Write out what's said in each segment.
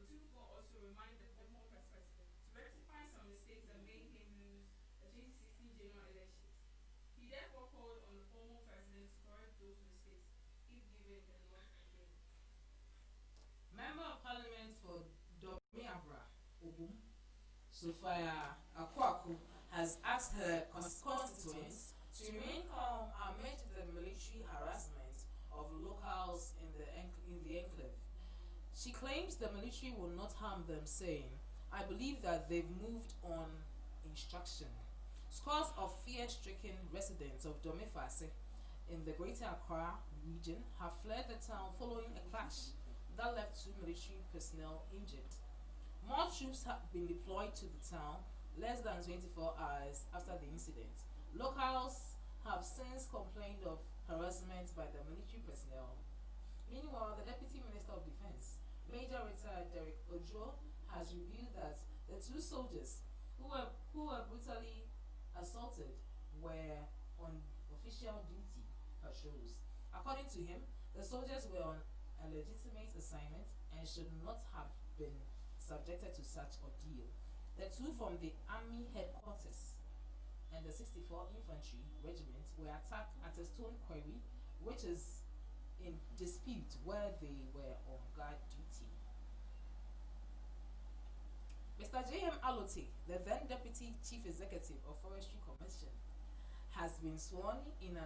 Otufo also reminded the former president to rectify some mistakes that made him lose the 2016 general elections. He therefore called on the former president to correct those mistakes if given the nod again. Member of Parliament for Domiabra, Obum, Sophia Akwaku, has asked her constituents to remain calm amid the military harassment of locals in the enclave. She claims the military will not harm them, saying, "I believe that they've moved on instruction." Scores of fear-stricken residents of Domefase in the Greater Accra region have fled the town following a clash that left 2 military personnel injured. More troops have been deployed to the town less than 24 hours after the incident. Locals have since complained of harassment by the military personnel. Meanwhile, the Deputy Minister of Defense, Major Retired Derek Ojo, has revealed that the 2 soldiers who were brutally assaulted were on official duty patrols. According to him, the soldiers were on a legitimate assignment and should not have been subjected to such ordeal. The 2 from the Army Headquarters and the 64 Infantry Regiment were attacked at a stone quarry, which is in dispute where they were on guard duty. Mr. J.M. Alote, the then Deputy Chief Executive of Forestry Commission, has been sworn in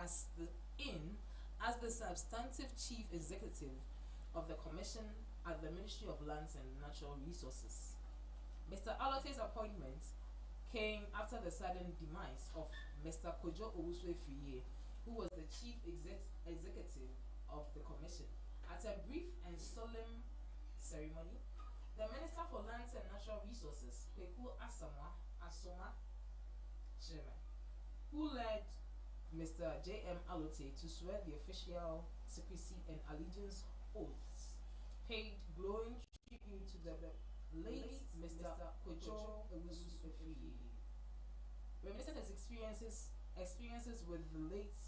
as the substantive Chief Executive of the Commission at the Ministry of Lands and Natural Resources. Mr. Alote's appointment came after the sudden demise of Mr. Kojo Owusu-Efriye, who was the Chief Executive of the Commission. At a brief and solemn ceremony, the Minister for Lands and Natural Resources, Kweku Asoma Cheme, who led Mr. J.M. Alote to swear the official secrecy and allegiance oaths, paid glowing tribute to the late Mr. Kojo Owusu-Efriye. Reminiscing his experiences with the late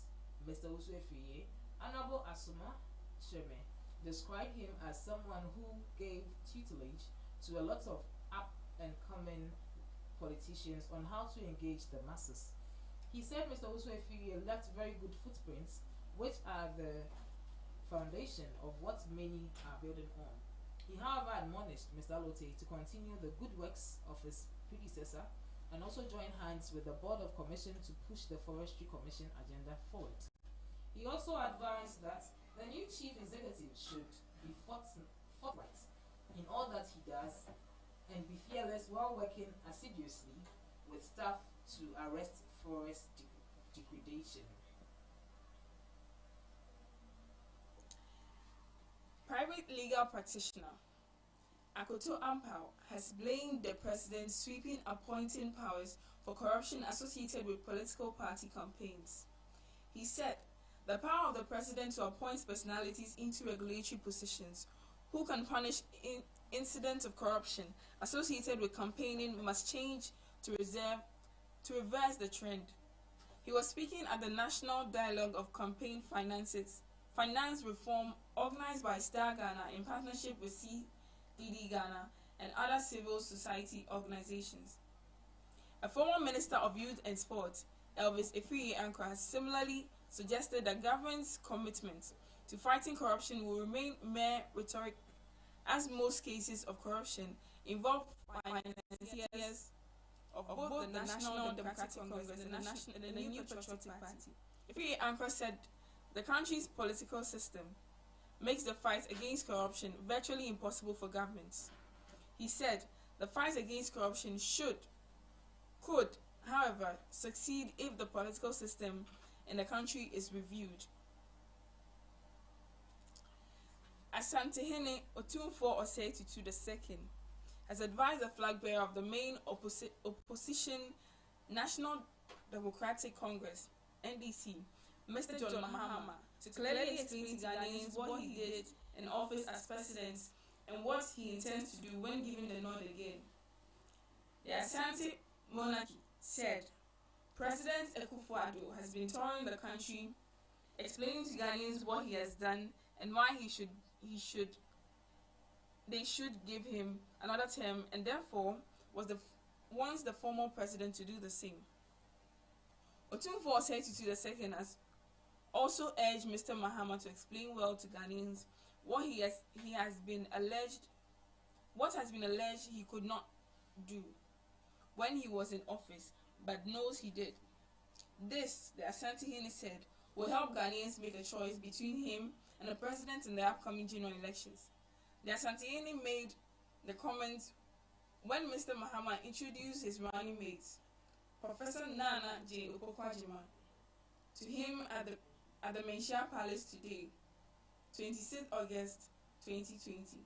Mr. Owusu-Efriye, Honorable Asoma Cheme described him as someone who gave tutelage to a lot of up-and-coming politicians on how to engage the masses. He said Mr. Owusu-Efriye left very good footprints, which are the foundation of what many are building on. He, however, admonished Mr. Alote to continue the good works of his predecessor and also join hands with the Board of Commission to push the Forestry Commission agenda forward. He also advised that the new Chief Executive should be forthright in all that he does and be fearless while working assiduously with staff to arrest forest degradation. Private legal practitioner Akoto Ampao has blamed the president's sweeping appointing powers for corruption associated with political party campaigns. He said the power of the president to appoint personalities into regulatory positions who can punish incidents of corruption associated with campaigning must change to reverse the trend. He was speaking at the National Dialogue of Campaign Finance Reform organized by Star Ghana in partnership with CDD Ghana and other civil society organizations. A former Minister of Youth and Sport, Elvis Efriye-Ankrah, similarly suggested that government's commitment to fighting corruption will remain mere rhetoric, as most cases of corruption involve financiers of both the National Democratic Congress and the New Patriotic Party. Efriye-Ankrah said the country's political system makes the fight against corruption virtually impossible for governments. He said the fight against corruption could, however, succeed if the political system in the country is reviewed. Asantehene Otumfuo Osei Tutu II has advised the flag bearer of the main opposition National Democratic Congress, NDC, Mr. John Mahama, to clearly explain to Ghanaians what he did in office as president and what he intends to do when given the nod again. The Asante monarchy said President Akufo-Addo has been touring the country, explaining to Ghanaians what he has done and why he should they should give him another term, and therefore wants the former president to do the same. Otumfuo Osei II has also urged Mr. Mahama to explain well to Ghanaians what what has been alleged he could not do when he was in office, but knows he did. This, the Asantehene said, will help Ghanaians make a choice between him and the president in the upcoming general elections. The Asantehene made the comment when Mr. Mahama introduced his running mate, Professor Nana J. Opokwajima, to him at the Menchia Palace today, 26 August 2020.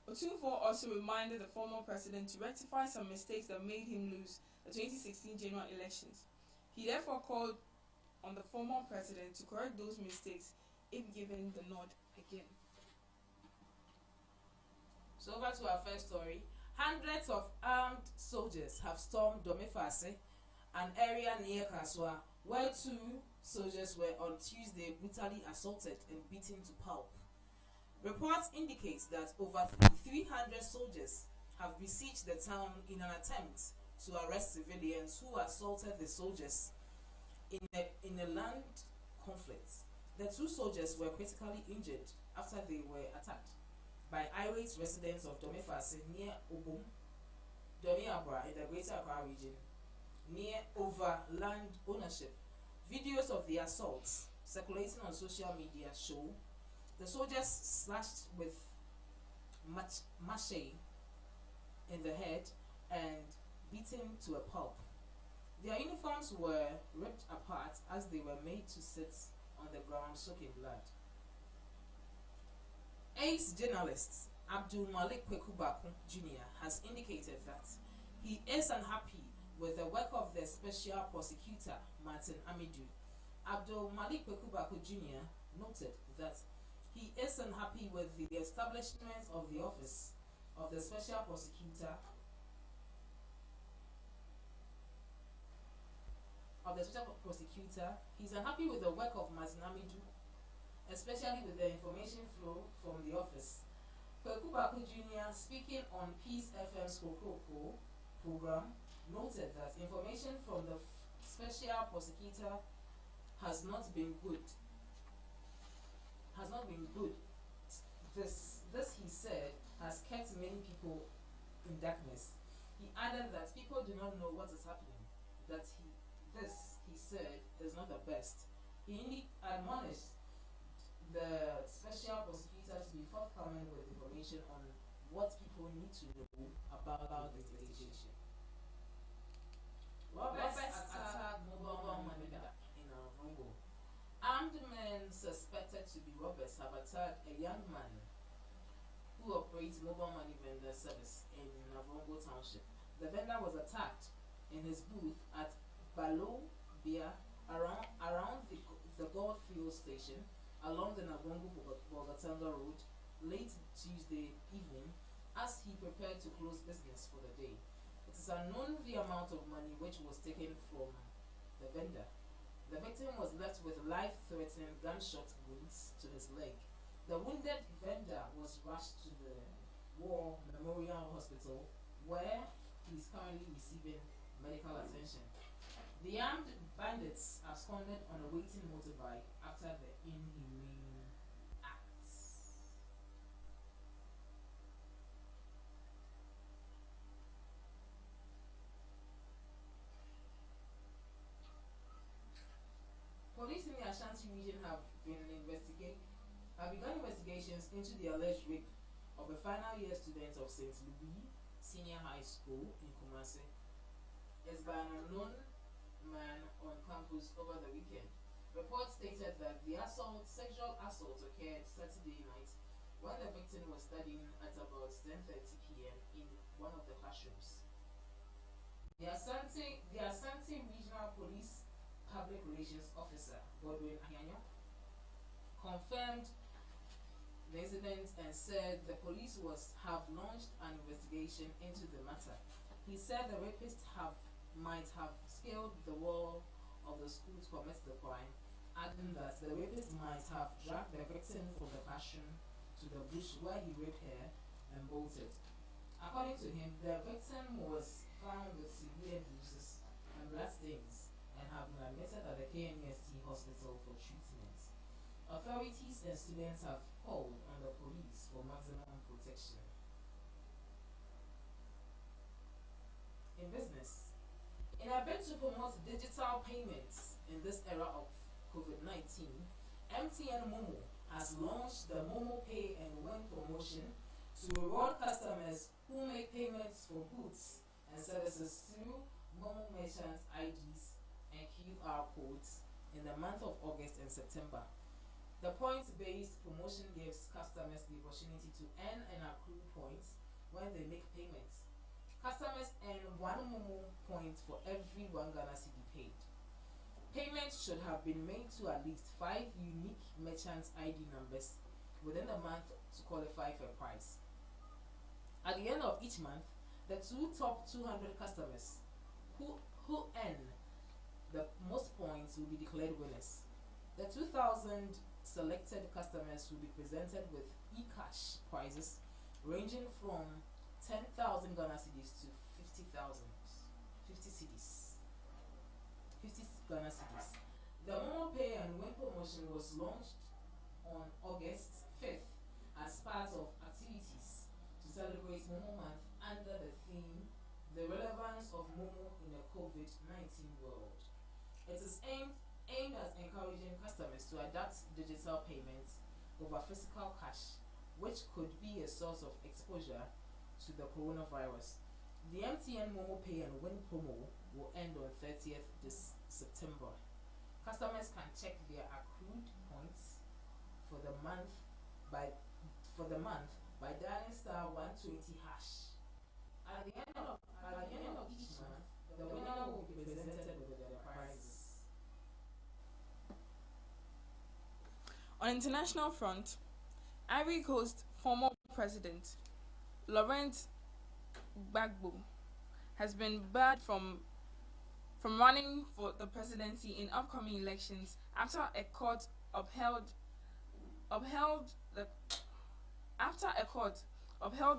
Otumfuo also reminded the former president to rectify some mistakes that made him lose the 2016 general elections. He therefore called on the former president to correct those mistakes if given the nod again. So over to our first story. Hundreds of armed soldiers have stormed Domefase, an area near Kaswa, where two soldiers were on Tuesday brutally assaulted and beaten to pulp. Reports indicate that over 300 soldiers have besieged the town in an attempt to arrest civilians who assaulted the soldiers in a land conflict. The two soldiers were critically injured after they were attacked by irate residents of Domefase near Obum, Domiabra in the Greater Accra region, near over land ownership. Videos of the assaults circulating on social media show the soldiers slashed with mache in the head and beaten to a pulp. Their uniforms were ripped apart as they were made to sit on the ground soaking blood. Ace journalist Abdul Malik Kwekubaku Jr. has indicated that he is unhappy with the work of the special prosecutor Martin Amidu. Abdul Malik Kwekubaku Jr. noted that he is unhappy with the establishment of the office of the special prosecutor He's unhappy with the work of Martin Amidu, especially with the information flow from the office. Kwekubaku Jr., speaking on Peace FM's Kokoko program, noted that information from the special prosecutor has not been good. This, he said, has kept many people in darkness. He added that people do not know what is happening, that he said, is not the best. He admonished the special prosecutor to be forthcoming with information on what people need to know about the litigation. Roberts attacked mobile money in Avongo. Armed men suspected to be robbers have attacked a young man who operates mobile money vendor service in Avongo Township. The vendor was attacked in his booth at Balo Bia around the Goldfield station along the Navongo Bogatanga Road late Tuesday evening as he prepared to close business for the day. It is unknown the amount of money which was taken from the vendor. The victim was left with life-threatening gunshot wounds to his leg. The wounded vendor was rushed to the War Memorial Hospital where he is currently receiving medical attention. The armed bandits absconded on a waiting motorbike after the inhumane acts. Police in the Ashanti region have begun investigations into the alleged rape of a final year student of St. Louis Senior High School in Kumasi. It's by an unknown man on campus over the weekend. Reports stated that the sexual assault occurred Saturday night when the victim was studying at about 10:30 p.m. in one of the classrooms. The Asante Regional Police Public Relations Officer Godwin Ayanyo confirmed the incident and said the police have launched an investigation into the matter. He said the rapist might have scaled the wall of the school to commit the crime, adding that the rapist might have dragged the victim from the classroom to the bush where he raped her and bolted. According to him, the victim was found with severe bruises and blood stains and have been admitted at the KNUST hospital for treatment. Authorities and students have called on the police for maximum protection. In business, in a bid to promote digital payments in this era of COVID-19, MTN Momo has launched the Momo Pay and Win promotion to reward customers who make payments for goods and services through Momo merchant IDs and QR codes in the month of August and September. The points-based promotion gives customers the opportunity to earn and accrue points when they make payments. Customers earn 1 Momo point for every 1 Ghana cedi paid. Payments should have been made to at least 5 unique merchant ID numbers within the month to qualify for a prize. At the end of each month, the top 200 customers who earn the most points will be declared winners. The 2,000 selected customers will be presented with e-cash prizes ranging from 10,000 Ghana cedis to 50 Ghana cedis. The Momo Pay and Win promotion was launched on August 5th as part of activities to celebrate Momo Month under the theme, The Relevance of Momo in a COVID-19 World. It is aimed at encouraging customers to adapt digital payments over physical cash, which could be a source of exposure to the coronavirus. The MTN Momo Pay and Win promo will end on 30th this September. Customers can check their accrued points for the month by dialing *120#. At the end of each month, the winner will be presented with their prizes. On international front, Ivory Coast former president Laurent Gbagbo has been barred from running for the presidency in upcoming elections after a court upheld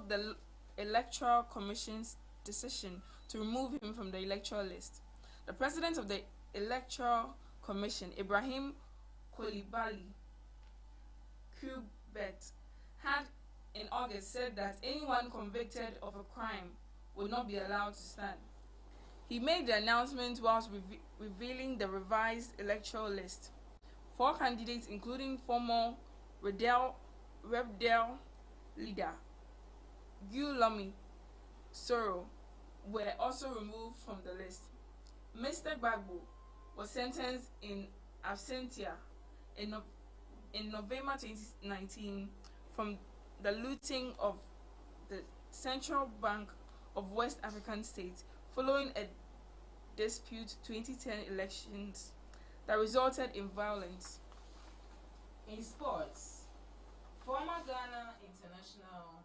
the Electoral Commission's decision to remove him from the electoral list. The president of the Electoral Commission, Ibrahim Coulibaly Kubet, had in August said that anyone convicted of a crime would not be allowed to stand. He made the announcement whilst revealing the revised electoral list. 4 candidates, including former Rebdel leader Guillaume Soro, were also removed from the list. Mr. Gbagbo was sentenced in absentia in November 2019 from the looting of the Central Bank of West African States following a dispute 2010 elections that resulted in violence. In sports, former Ghana international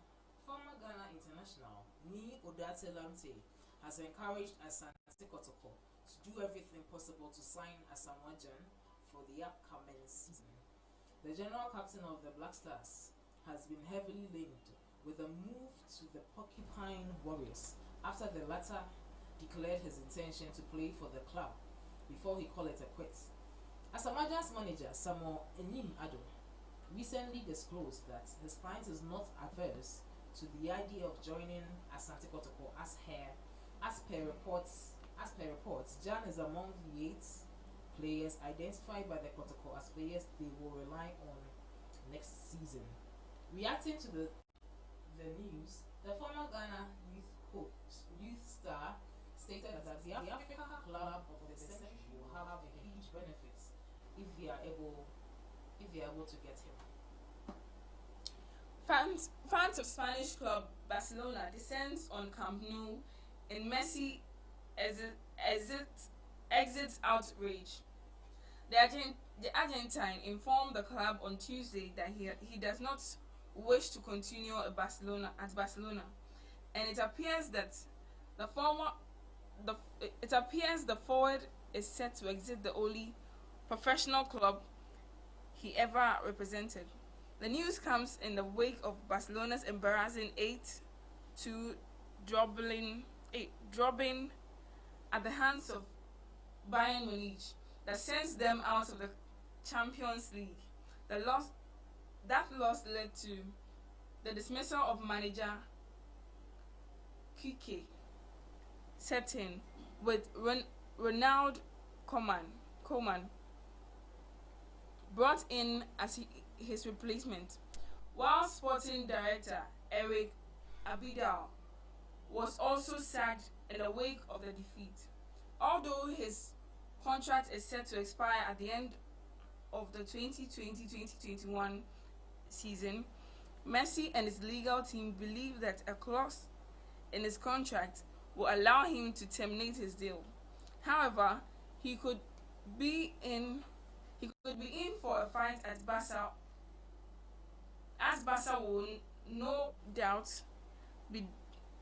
Nii Odate Lamptey has encouraged Asante Kotoko to do everything possible to sign Asamoah Gyan for the upcoming season. The general captain of the Black Stars has been heavily linked with a move to the Porcupine Warriors after the latter declared his intention to play for the club before he called it a quits. Asamoah Gyan's manager, Samuel Enyim Ado, recently disclosed that his client is not averse to the idea of joining Asante Kotoko as per reports. Gyan is among the 8 players identified by the Kotoko as players they will rely on next season. Reacting to the news, the former Ghana youth star stated that the Africa Club of the century will have a huge benefit if they are able to get him. Fans of Spanish club Barcelona descends on Camp Nou in Messi exit outrage. The Argentine informed the club on Tuesday that he does not wish to continue at Barcelona, and it appears that the forward is set to exit the only professional club he ever represented. The news comes in the wake of Barcelona's embarrassing 8-2 drubbing at the hands of Bayern Munich that sends them out of the Champions League. That loss led to the dismissal of manager Kike setting with Ronald Koeman brought in as his replacement, while sporting director Eric Abidal was also sacked in the wake of the defeat. Although his contract is set to expire at the end of the 2020-2021 season, Messi and his legal team believe that a clause in his contract will allow him to terminate his deal. However, he could be in for a fight at Barca, as Barca will no doubt be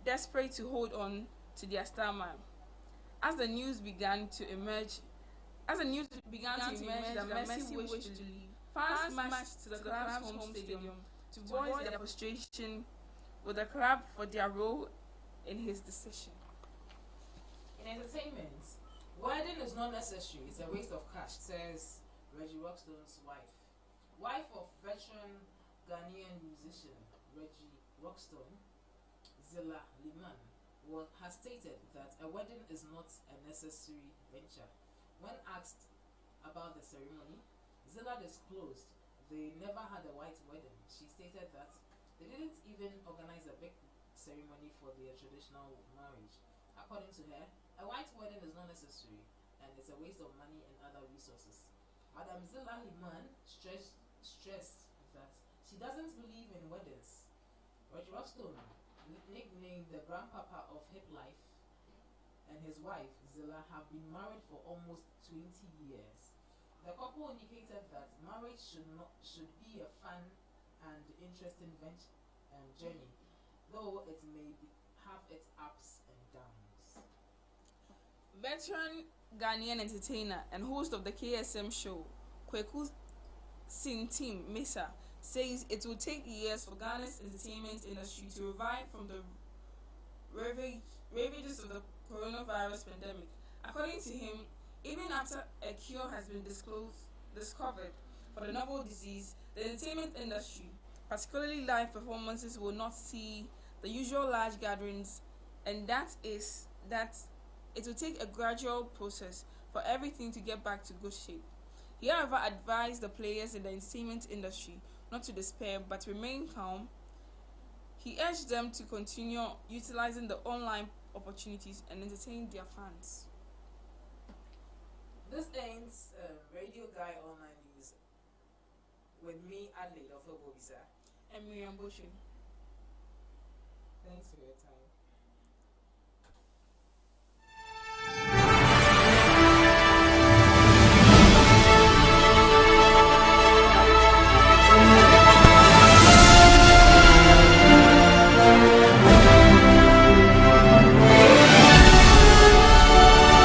desperate to hold on to their star man. As the news began to emerge that Messi wished to leave, fans marched to the club's home stadium to voice their frustration with the club for their role in his decision. In entertainment, wedding is not necessary, it's a waste of cash, says Reggie Rockstone's wife. Wife of veteran Ghanaian musician Reggie Rockstone, Zilla Liman, has stated that a wedding is not a necessary venture. When asked about the ceremony, Zilla disclosed they never had a white wedding. She stated that they didn't even organize a big ceremony for their traditional marriage. According to her, a white wedding is not necessary and it's a waste of money and other resources. Madam Zilla Liman stressed that she doesn't believe in weddings. Reggie Rockstone, nicknamed the grandpapa of hip life, and his wife Zilla have been married for almost 20 years. The couple indicated that marriage should be a fun and interesting journey, though it may have its ups and downs. Veteran Ghanaian entertainer and host of the KSM show, Kweku Sintim Mesa, says it will take years for Ghana's entertainment industry to revive from the ravages of the coronavirus pandemic. According to him, even after a cure has been discovered for the novel disease, the entertainment industry, particularly live performances, will not see the usual large gatherings, and that it will take a gradual process for everything to get back to good shape. He, however, advised the players in the entertainment industry not to despair but remain calm. He urged them to continue utilizing the online opportunities and entertain their fans. This ends Radio Guy Online News with me, Adelaide of Obobisa. And Miriam Boshin. Thanks for your time.